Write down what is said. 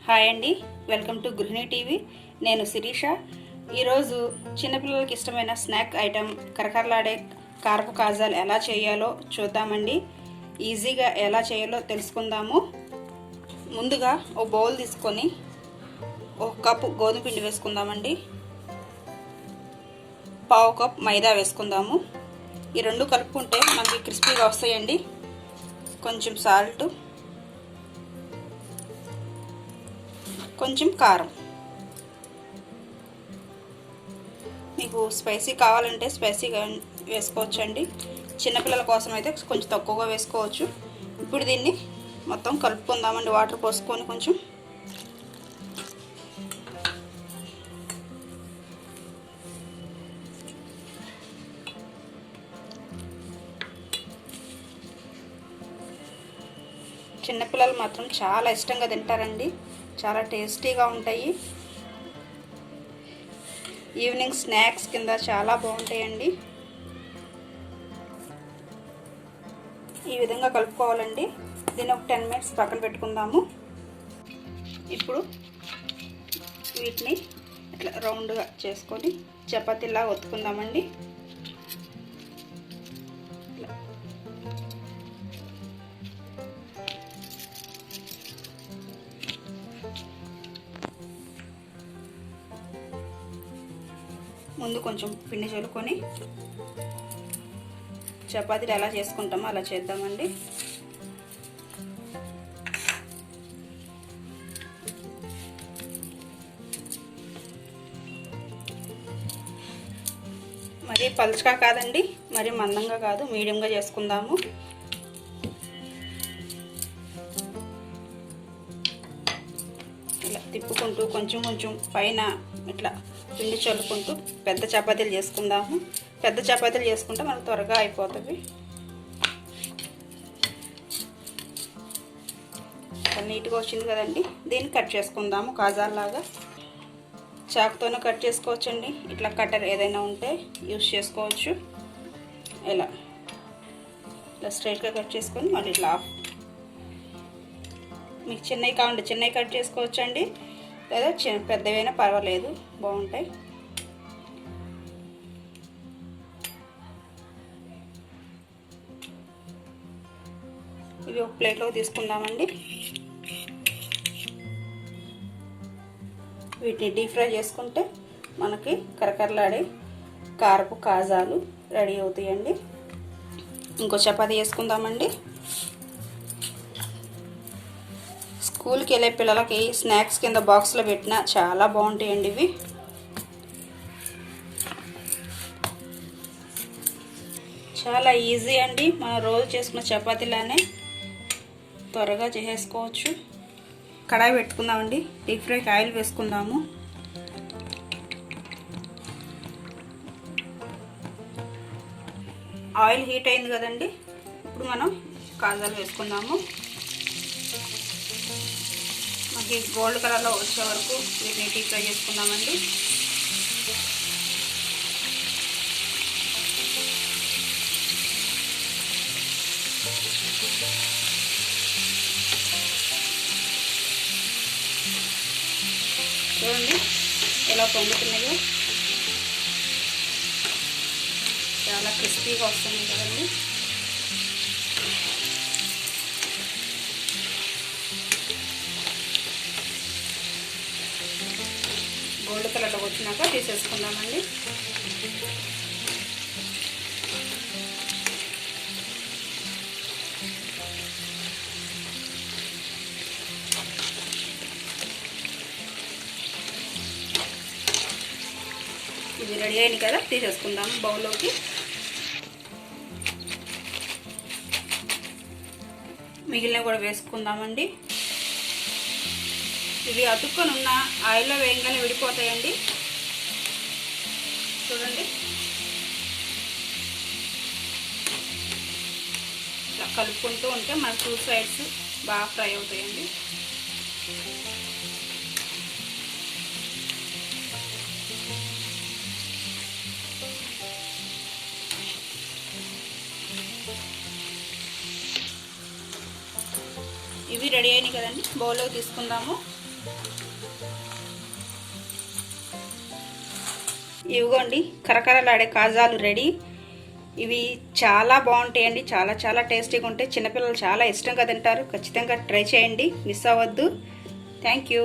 Hi అండి, welcome to గృహిణి TV. నేను శిరీష. ఈరోజు చిన్నపిల్లలకి ఇష్టమైన స్నాక్ ఐటెం కరకరలాడే కారపు కాజాలు ఎలా చేయాలో చూద్దామండి. ఈజీగా ఎలా చేయాలో తెలుసుకుందాము. ముందుగా ఒక బౌల్ తీసుకొని 1 కప్పు గోధుమ పిండి వేసుకుందామండి. 1/2 కప్ మైదా వేసుకుందాము. ఈ రెండు కలుపుకుంటే మనకి క్రిస్పీగా వస్తాయండి. కొంచెం సాల్ట్, కొంచెం కారం. మీకు స్పైసీ కావాలంటే స్పైసీగా వేసుకోవచ్చండి. చిన్నపిల్లల కోసం అయితే కొంచెం తక్కువగా వేసుకోవచ్చు. ఇప్పుడు దీన్ని మొత్తం కలుపుకుందామండి. వాటర్ పోసుకొని కొంచెం చిన్నపిల్లలు మాత్రం చాలా ఇష్టంగా తింటారండి. చాలా టేస్టీగా ఉంటాయి. ఈవినింగ్ స్నాక్స్ కింద చాలా బాగుంటాయండి. ఈ విధంగా కలుపుకోవాలండి. దీన్ని ఒక 10 మినిట్స్ పక్కన పెట్టుకుందాము. ఇప్పుడు వీటిని ఇట్లా రౌండ్గా చేసుకొని చపాతీలా ఒత్తుకుందామండి. ముందు కొంచెం పిండి చల్లుకొని చపాతీలు ఎలా చేసుకుంటామో అలా చేద్దామండి. మరి పలుచగా కాదండి, మరి మందంగా కాదు, మీడియంగా చేసుకుందాము. ఇలా తిప్పుకుంటూ కొంచెం కొంచెం పైన ఇట్లా పిండి చల్లుకుంటూ పెద్ద చపాతీలు చేసుకుందాము. పెద్ద చపాతీలు చేసుకుంటే మనకు త్వరగా అయిపోతుంది. నీట్గా వచ్చింది కదండి. దీన్ని కట్ చేసుకుందాము కాజాల్లాగా. చాకుతోనే కట్ చేసుకోవచ్చండి. ఇట్లా కట్టర్ ఏదైనా ఉంటే యూస్ చేసుకోవచ్చు. ఇలా స్ట్రైట్గా కట్ చేసుకొని మళ్ళీ ఇట్లా ఆఫ్. మీకు చిన్నవి కావాలంటే చిన్నవి కట్ చేసుకోవచ్చండి, లేదా పెద్దవైనా పర్వాలేదు, బాగుంటాయి. ఇవి ఒక ప్లేట్లో తీసుకుందామండి. వీటిని డీప్ ఫ్రై చేసుకుంటే మనకి కరకరలాడే కారపు కాజాలు రెడీ అవుతాయండి. ఇంకో చపాతీ వేసుకుందామండి. స్కూల్కి వెళ్ళే పిల్లలకి స్నాక్స్ కింద బాక్స్లో పెట్టినా చాలా బాగుంటాయండి ఇవి. చాలా ఈజీ అండి. మనం రోజు చేసుకున్న చపాతీలానే త్వరగా చేసేసుకోవచ్చు. కడాయి పెట్టుకుందామండి. డీప్ ఫ్రైకి ఆయిల్ వేసుకుందాము. ఆయిల్ హీట్ అయింది కదండి. ఇప్పుడు మనం కాజాలు వేసుకుందాము. మనకి గోల్డ్ కలర్లో వచ్చే వరకు వీటిని డీప్ ఫ్రై చేసుకుందామండి. చూడండి ఎలా పొంగుతున్నాయో, చాలా క్రిస్పీగా వస్తున్నాయి కదండి. గోల్డ్ కలర్లో వచ్చినాక తీసేసుకుందామండి. ఇది రెడీ అయింది కదా, తీసేసుకుందాము బౌల్లోకి. మిగిలినవి కూడా వేసుకుందామండి. ఇవి అతుక్కొని ఉన్న ఆయిల్లో వేయంగానే విడిపోతాయండి. చూడండి, ఇలా కలుపుకుంటూ ఉంటే మన 2 సైడ్స్ బాగా ఫ్రై అవుతాయండి. ఇవి రెడీ అయినాయి కదండి, బౌల్లోకి తీసుకుందాము. ఇవిగోండి కరకరలాడే కాజాలు రెడీ. ఇవి చాలా బాగుంటాయండి, చాలా చాలా టేస్టీగా ఉంటాయి. చిన్నపిల్లలు చాలా ఇష్టంగా తింటారు. ఖచ్చితంగా ట్రై చేయండి, మిస్ అవ్వద్దు. Thank you.